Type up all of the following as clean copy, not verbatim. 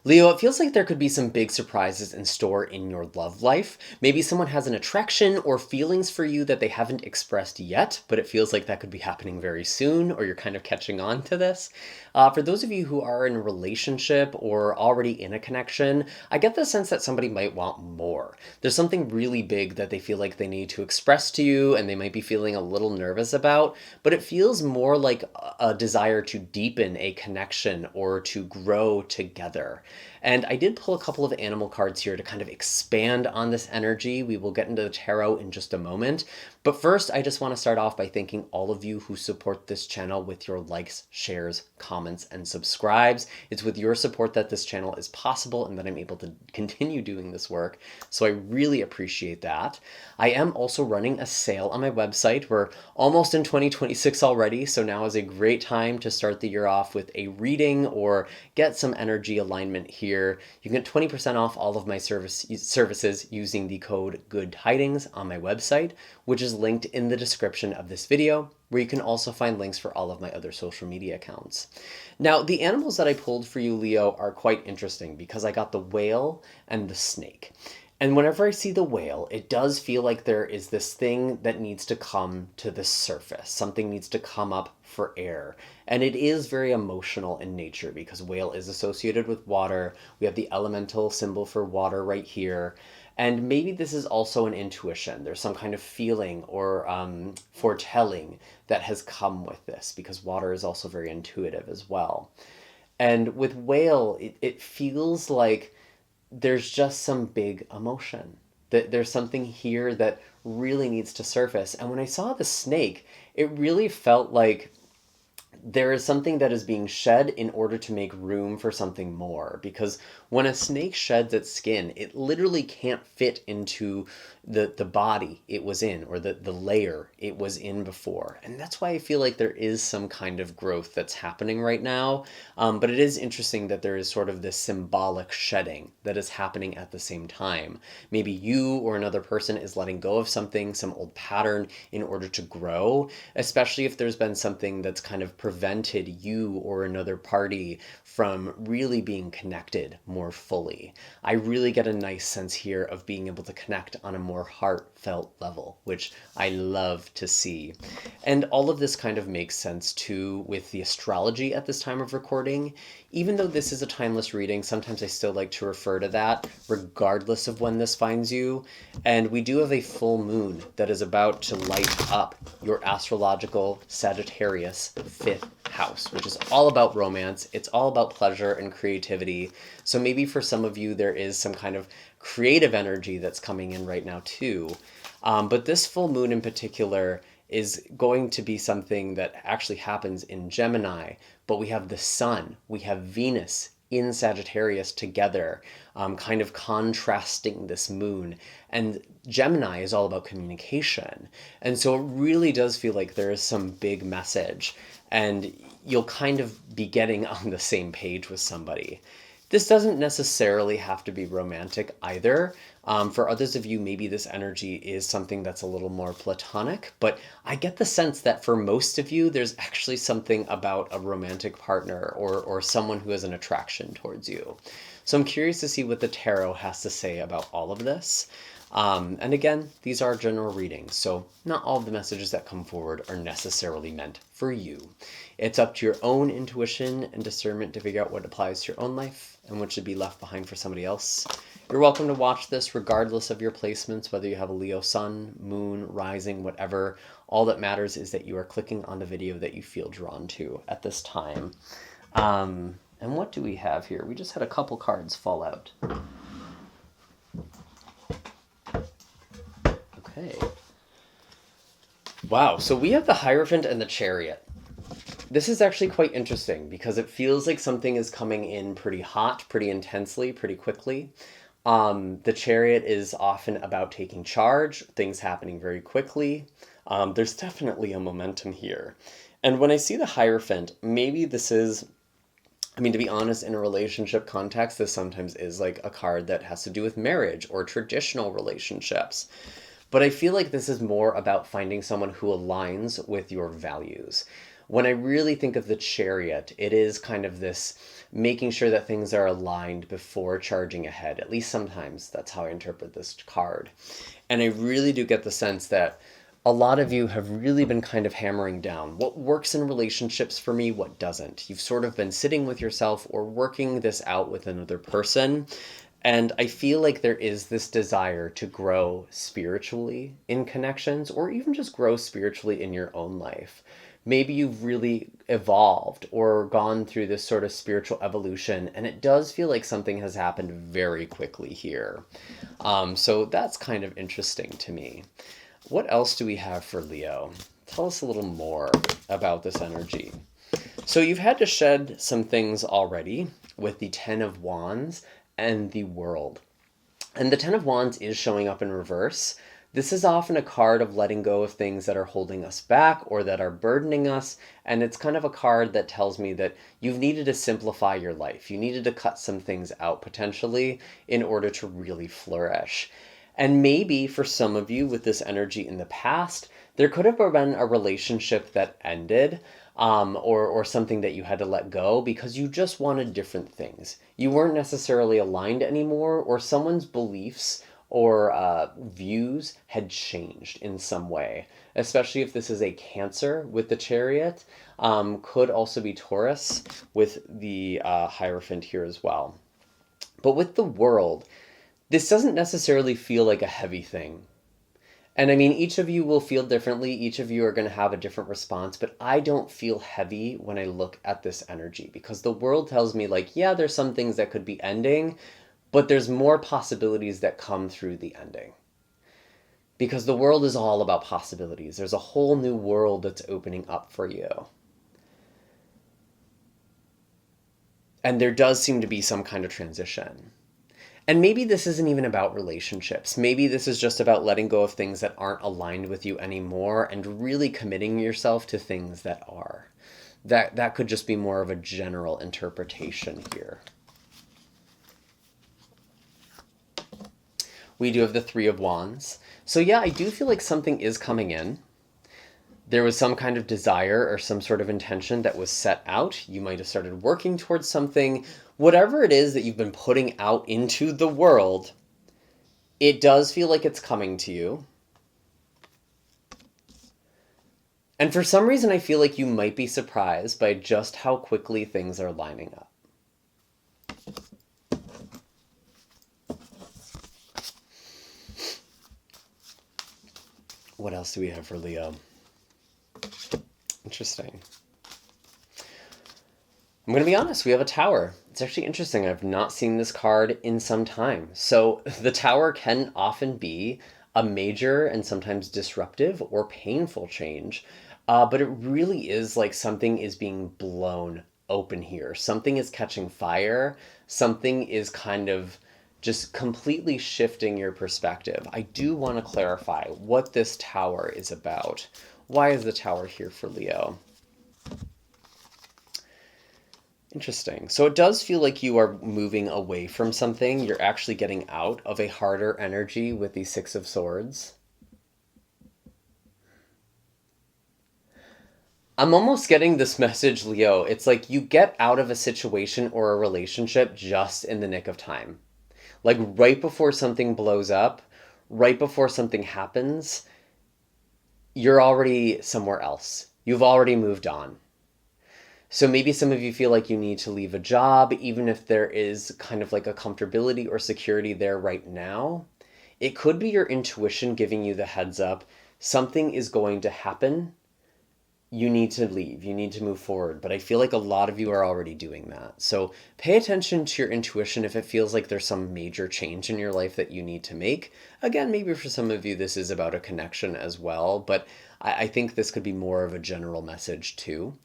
Leo, it feels like there could be some big surprises in store in your love life. Maybe someone has an attraction or feelings for you that they haven't expressed yet, but it feels like that could be happening very soon, or you're kind of catching on to this. For those of you who are in a relationship or already in a connection, I get the sense that somebody might want more. There's something really big that they feel like they need to express to you and they might be feeling a little nervous about, but it feels more like a desire to deepen a connection or to grow together. And I did pull a couple of animal cards here to kind of expand on this energy. We will get into the tarot in just a moment. But first, I just want to start off by thanking all of you who support this channel with your likes, shares, comments, and subscribes. It's with your support that this channel is possible and that I'm able to continue doing this work. So I really appreciate that. I am also running a sale on my website. We're almost in 2026 already, so now is a great time to start the year off with a reading or get some energy alignment here. You can get 20% off all of my services using the code GOODTIDINGS on my website, which is linked in the description of this video, where you can also find links for all of my other social media accounts. Now, the animals that I pulled for you, Leo, are quite interesting because I got the whale and the snake. And whenever I see the whale, it does feel like there is this thing that needs to come to the surface. Something needs to come up for air. And it is very emotional in nature because whale is associated with water. We have the elemental symbol for water right here. And maybe this is also an intuition. There's some kind of feeling or foretelling that has come with this because water is also very intuitive as well. And with whale, it feels like there's just some big emotion. That there's something here that really needs to surface. And when I saw the snake, it really felt like there is something that is being shed in order to make room for something more. Because when a snake sheds its skin, it literally can't fit into the body it was in or the layer it was in before. And that's why I feel like there is some kind of growth that's happening right now. But it is interesting that there is sort of this symbolic shedding that is happening at the same time. Maybe you or another person is letting go of something, some old pattern in order to grow, especially if there's been something that's kind of prevented you or another party from really being connected more fully. I really get a nice sense here of being able to connect on a more heartfelt level, which I love to see. And all of this kind of makes sense too with the astrology at this time of recording. Even though this is a timeless reading, sometimes I still like to refer to that regardless of when this finds you. And we do have a full moon that is about to light up your astrological Sagittarius 5th house, which is all about romance. It's all about pleasure and creativity. So maybe for some of you, there is some kind of creative energy that's coming in right now too. But this full moon in particular is going to be something that actually happens in Gemini, but we have the sun, we have Venus in Sagittarius together, kind of contrasting this moon. And Gemini is all about communication. And so it really does feel like there is some big message, and you'll kind of be getting on the same page with somebody. This doesn't necessarily have to be romantic either. For others of you, maybe this energy is something that's a little more platonic, but I get the sense that for most of you, there's actually something about a romantic partner or someone who has an attraction towards you. So I'm curious to see what the tarot has to say about all of this. And again, these are general readings, so not all of the messages that come forward are necessarily meant for you. It's up to your own intuition and discernment to figure out what applies to your own life and what should be left behind for somebody else. You're welcome to watch this regardless of your placements, whether you have a Leo sun, moon, rising, whatever. All that matters is that you are clicking on the video that you feel drawn to at this time. And what do we have here? We just had a couple cards fall out. Okay. Wow, so we have the Hierophant and the Chariot. This is actually quite interesting because it feels like something is coming in pretty hot, pretty intensely, pretty quickly. The Chariot is often about taking charge, things happening very quickly. There's definitely a momentum here. And when I see the Hierophant, maybe this is, I mean, to be honest, in a relationship context, this sometimes is like a card that has to do with marriage or traditional relationships. But I feel like this is more about finding someone who aligns with your values. When I really think of the Chariot, it is kind of this making sure that things are aligned before charging ahead. At least sometimes that's how I interpret this card. And I really do get the sense that a lot of you have really been kind of hammering down what works in relationships for me, what doesn't. You've sort of been sitting with yourself or working this out with another person. And I feel like there is this desire to grow spiritually in connections, or even just grow spiritually in your own life. Maybe you've really evolved or gone through this sort of spiritual evolution, and it does feel like something has happened very quickly here. So that's kind of interesting to me. What else do we have for Leo? Tell us a little more about this energy. So you've had to shed some things already with the Ten of Wands and the World. And the Ten of Wands is showing up in reverse. This is often a card of letting go of things that are holding us back or that are burdening us. And it's kind of a card that tells me that you've needed to simplify your life. You needed to cut some things out potentially in order to really flourish. And maybe for some of you with this energy in the past, there could have been a relationship that ended, or something that you had to let go because you just wanted different things. You weren't necessarily aligned anymore, or someone's beliefs or views had changed in some way, especially if this is a Cancer with the Chariot. Could also be Taurus with the Hierophant here as well. But with the World, this doesn't necessarily feel like a heavy thing. And I mean, each of you will feel differently. Each of you are going to have a different response, but I don't feel heavy when I look at this energy because the World tells me like, yeah, there's some things that could be ending, but there's more possibilities that come through the ending. Because the World is all about possibilities. There's a whole new world that's opening up for you. And there does seem to be some kind of transition. And maybe this isn't even about relationships. Maybe this is just about letting go of things that aren't aligned with you anymore and really committing yourself to things that are. That could just be more of a general interpretation here. We do have the Three of Wands. So yeah, I do feel like something is coming in. There was some kind of desire or some sort of intention that was set out. You might have started working towards something. Whatever it is that you've been putting out into the world, it does feel like it's coming to you. And for some reason, I feel like you might be surprised by just how quickly things are lining up. What else do we have for Leo? Interesting. I'm going to be honest, we have a Tower. It's actually interesting. I've not seen this card in some time. So the Tower can often be a major and sometimes disruptive or painful change, but it really is like something is being blown open here. Something is catching fire. Something is kind of just completely shifting your perspective. I do want to clarify what this Tower is about. Why is the Tower here for Leo? Interesting. So it does feel like you are moving away from something. You're actually getting out of a harder energy with the Six of Swords. I'm almost getting this message, Leo. It's like you get out of a situation or a relationship just in the nick of time. Like right before something blows up, right before something happens, you're already somewhere else. You've already moved on. So maybe some of you feel like you need to leave a job, even if there is kind of like a comfortability or security there right now. It could be your intuition giving you the heads up. Something is going to happen. You need to leave. You need to move forward. But I feel like a lot of you are already doing that. So pay attention to your intuition if it feels like there's some major change in your life that you need to make. Again, maybe for some of you, this is about a connection as well. But I think this could be more of a general message too.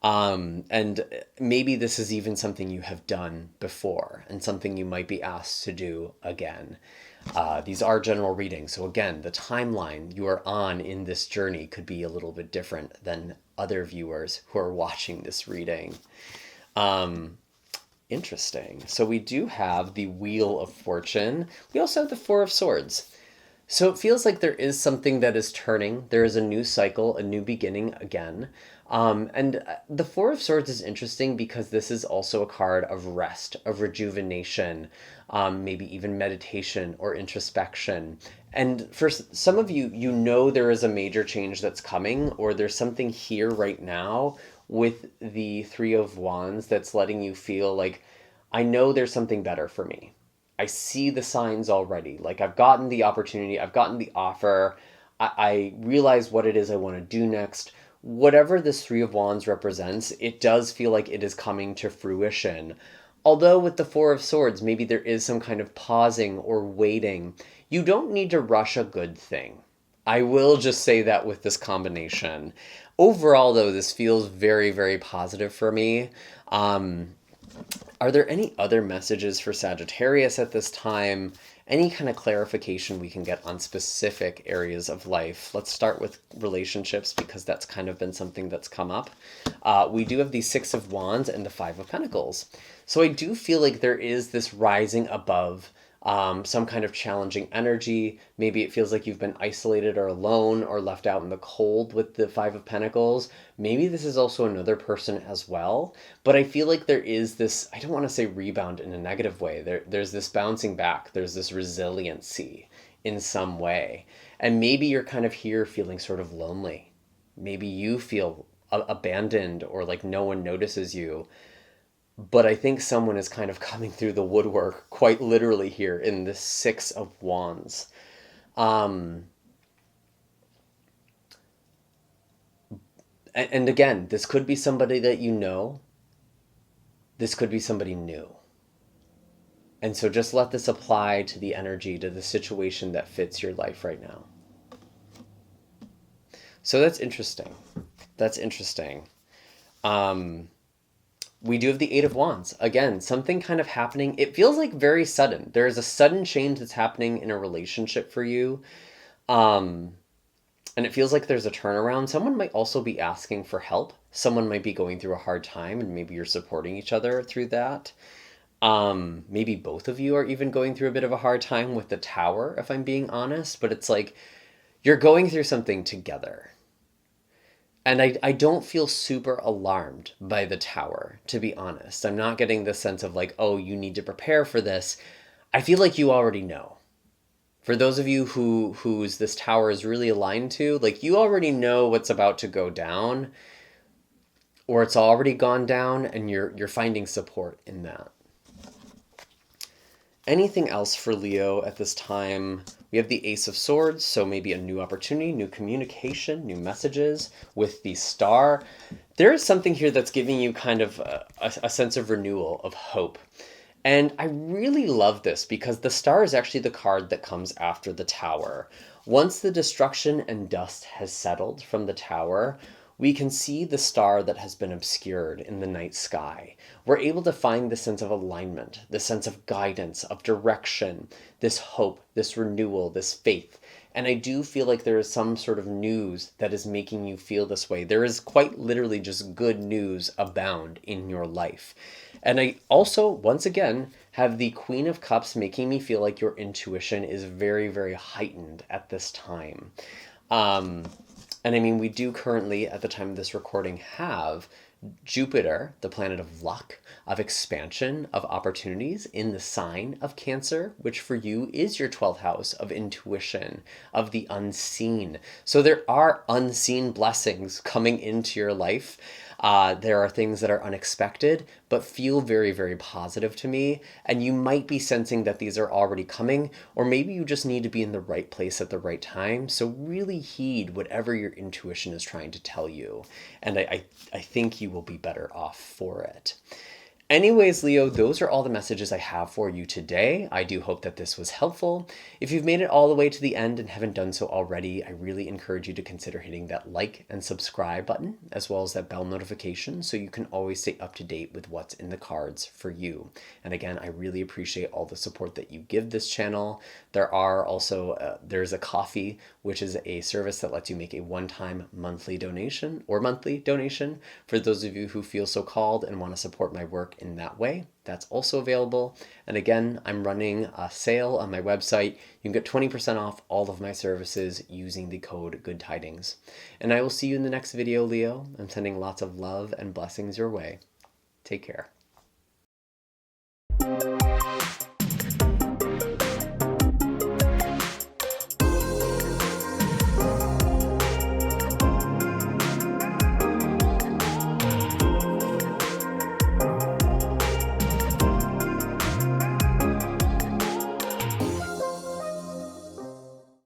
And maybe this is even something you have done before and something you might be asked to do again. These are general readings. So again, the timeline you are on in this journey could be a little bit different than other viewers who are watching this reading. Interesting. So we do have the Wheel of Fortune. We also have the Four of Swords. So it feels like there is something that is turning. There is a new cycle, a new beginning again. And the Four of Swords is interesting because this is also a card of rest, of rejuvenation, maybe even meditation or introspection. And for some of you, you know there is a major change that's coming, or there's something here right now with the Three of Wands that's letting you feel like, I know there's something better for me. I see the signs already. Like I've gotten the opportunity, I've gotten the offer. I realize what it is I want to do next. Whatever this Three of Wands represents, it does feel like it is coming to fruition. Although with the Four of Swords, maybe there is some kind of pausing or waiting. You don't need to rush a good thing. I will just say that with this combination. Overall, though, this feels very, very positive for me. Are there any other messages for Sagittarius at this time? Any kind of clarification we can get on specific areas of life? Let's start with relationships because that's kind of been something that's come up. We do have the Six of Wands and the Five of Pentacles. So I do feel like there is this rising above some kind of challenging energy. Maybe it feels like you've been isolated or alone or left out in the cold with the Five of Pentacles. Maybe this is also another person as well. But I feel like there is this, I don't want to say rebound in a negative way. There's this bouncing back. There's this resiliency in some way. And maybe you're kind of here feeling sort of lonely. Maybe you feel abandoned or like no one notices you. But I think someone is kind of coming through the woodwork quite literally here in the Six of Wands. And again, this could be somebody that you know. This could be somebody new. And so just let this apply to the energy, to the situation that fits your life right now. So that's interesting. That's interesting. We do have the Eight of Wands. Again, something kind of happening. It feels like very sudden. There is a sudden change that's happening in a relationship for you. And it feels like there's a turnaround. Someone might also be asking for help. Someone might be going through a hard time and maybe you're supporting each other through that. Maybe both of you are even going through a bit of a hard time with the Tower, if I'm being honest. But it's like you're going through something together. And I don't feel super alarmed by the Tower, to be honest. I'm not getting the sense of like, oh, you need to prepare for this. I feel like you already know. For those of you whose this Tower is really aligned to, like you already know what's about to go down, or it's already gone down, and you're finding support in that. Anything else for Leo at this time? We have the Ace of Swords, so maybe a new opportunity, new communication, new messages. With the Star, there is something here that's giving you kind of a sense of renewal, of hope. And I really love this because the Star is actually the card that comes after the Tower. Once the destruction and dust has settled from the Tower, we can see the star that has been obscured in the night sky. We're able to find the sense of alignment, the sense of guidance, of direction, this hope, this renewal, this faith. And I do feel like there is some sort of news that is making you feel this way. There is quite literally just good news abound in your life. And I also, once again, have the Queen of Cups making me feel like your intuition is very, very heightened at this time. And I mean, we do currently, at the time of this recording, have Jupiter, the planet of luck, of expansion, of opportunities in the sign of Cancer, which for you is your 12th house of intuition, of the unseen. So there are unseen blessings coming into your life. There are things that are unexpected, but feel very, very positive to me. And you might be sensing that these are already coming, or maybe you just need to be in the right place at the right time. So really heed whatever your intuition is trying to tell you. And I think you will be better off for it. Anyways, Leo, those are all the messages I have for you today. I do hope that this was helpful. If you've made it all the way to the end and haven't done so already, I really encourage you to consider hitting that like and subscribe button, as well as that bell notification, so you can always stay up to date with what's in the cards for you. And again, I really appreciate all the support that you give this channel. There are also, there's a Coffee, which is a service that lets you make a one-time monthly donation for those of you who feel so called and want to support my work in that way. That's also available. And again, I'm running a sale on my website. You can get 20% off all of my services using the code Good Tidings. And I will see you in the next video, Leo. I'm sending lots of love and blessings your way. Take care.